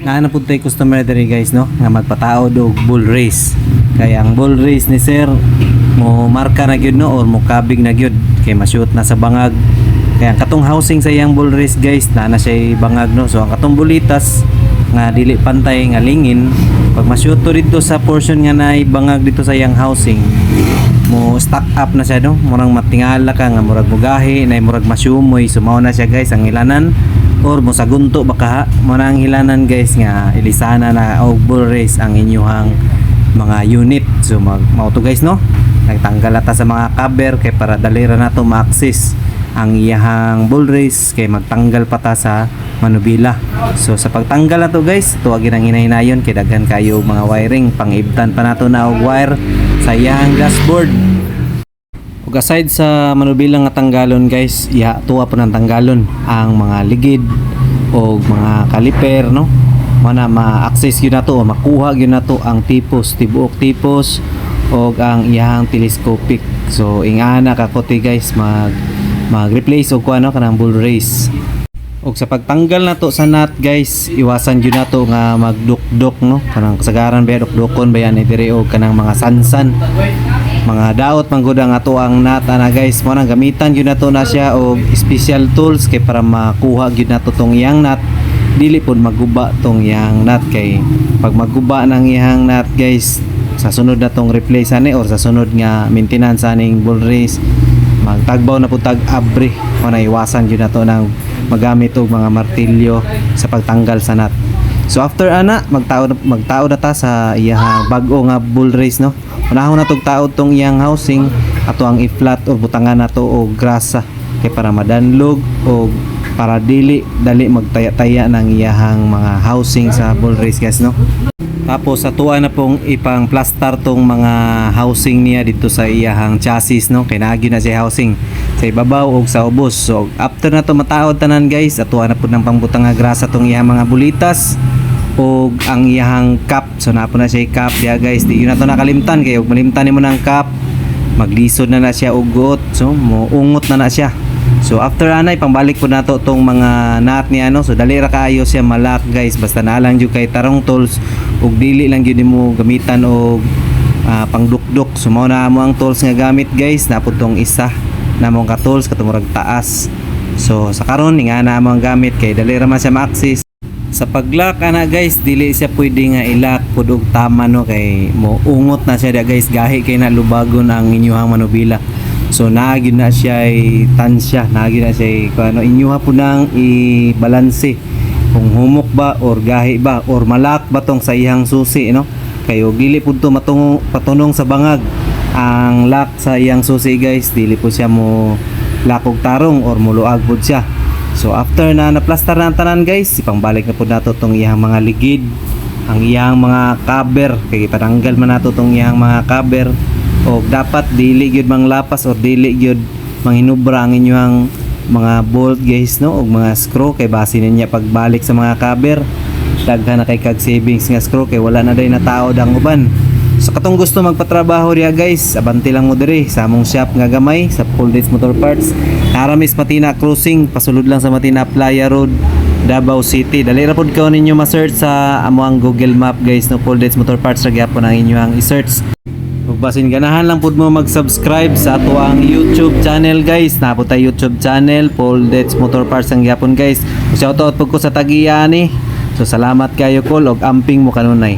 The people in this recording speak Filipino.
Naana pud tay customer diri guys no nga magpataod og bull race. Kaya ang bull race ni sir mo marka na gyud no or mo kabig na gyud kay ma-shoot na sa bangag. Kaya ang katong housing sa iyang bull race guys na siya bangag no. So ang katong bulitas nga dili pantay nga lingin pag ma-shoot to dito sa portion nga naay bangag dito sa iyang housing mo stack up na siya no. Murang matingala ka nga murag mugahi na murag masyumoy sumaw na siya guys ang ilanan or mo sagunto baka mo na ang hilanan guys nga ilisana na og bull race ang inyuhang mga unit. So mauto guys no nagtanggal ata sa mga cover kay para dalira na to ma-access ang iyahang bull race kay magtanggal pa ta sa manubila. So sa pagtanggal na to guys tuwagin ang hinahinayon kay daghan kayo mga wiring pangibtan pa nato na og wire sa iyahang dashboard. Ug aside sa manubila nga tanggalon guys iya tuwa po ng tanggalon ang mga ligid o mga kaliper no mana ma-access yun na to o makuha yun na to ang tipos tibuok tipos o ang iyahang telescopic. So ingana kakote guys mag-replace og kuano kanang bull race. Og sa pagtanggal na to sa nut guys iwasan yun na to nga magdukdok no kanang kasagaran ba dukdokon ba yan dire og kanang mga sansan mga daot manggod ang ato ang nut ana guys mo nang gamitan yun na to na siya og special tools kay para makuha gyud na to tong iyang nut dili pod maguba tong iyang nut kay pag maguba ng iyang nut guys sa sunod na tong replace ani or sa sunod nga maintenance aning bull race magtagbaw na po tag abre o na iwasan yun na to ng magamit og mga martilyo sa pagtanggal sa nut. So after ana magtaod na ta sa iyang bag-o nga bull race no. Unahon na tog taod tong iyang housing ato ang i-flat o butangan na to og grasa kay para madanlog o para dili dali magtaya-taya ng iyahang mga housing sa bull race guys no. Tapos atuan na pong ipang plaster tong mga housing niya dito sa iyahang chassis no kay naagi na siya housing sa ibabaw og sa ubos. So after na to mataod tanan guys atuan na pud ng pangbutang nga grasa tong iyang mga bulitas o ang iyahang cap. So napo na siya cap diya guys di yun na to nakalimtan kay og malimtan nimo ng cap maglisod na siya og got so moungot na siya. So after anay pambalik po nato tong mga nut niya no. So dali ra kaayo siya malak guys basta na lang jud kay tarong tools ug dili lang jud nimo gamitan og pangdukdok. So mao na mo ang tools nga gamit guys napud tong isa na mong ka tools katong murag taas. So sa karon nga na mo ang gamit kay dali ra man siya ma-access. Sa pag-lock ana guys dili siya pwede nga i-lock pud og tama no kay mo ungot na siya guys gahi kay na lubagon ang inyuhang manubila. So naagi na siya ay tansya naagi na siya kuno inyuha pud nang i-balanse kung humok ba or gahi ba or malak ba tong sa iyang susi no kay og dili pud to patunong sa bangag ang lock sa iyang susi guys dili po siya mo lock og tarong or muluag pud siya. So after na naplaster na ang tanan guys ipangbalik na po nato tong iyang mga ligid ang iyang mga cover kay patanggal man nato tong iyang mga cover o dapat dili gyud mang lapas or dili gyud manghinubra ang inyong mga bolt guys no og mga screw kay base niya pagbalik sa mga cover daghan na kay kag savings nga screw kay wala na day nataod ang uban. So katong gusto magpatrabaho riya guys abanti lang mo diri sa among shop nga gamay sa Full Dates Motor Parts Aramis Matina Cruising pasulod lang sa Matina Playa Road Davao City. Dali ra pud kaw ninyo ma-search sa amo ang Google Map guys no Full Dates Motor Parts ra gyapon ang inyong i-search. Ug basin ganahan lang pud mo mag-subscribe sa ato ang YouTube channel guys. Napod tay YouTube channel Full Dates Motor Parts ang gyapon guys. Shoutout pud ko sa tagiya ni. So salamat kayo kol og amping mo kanunay.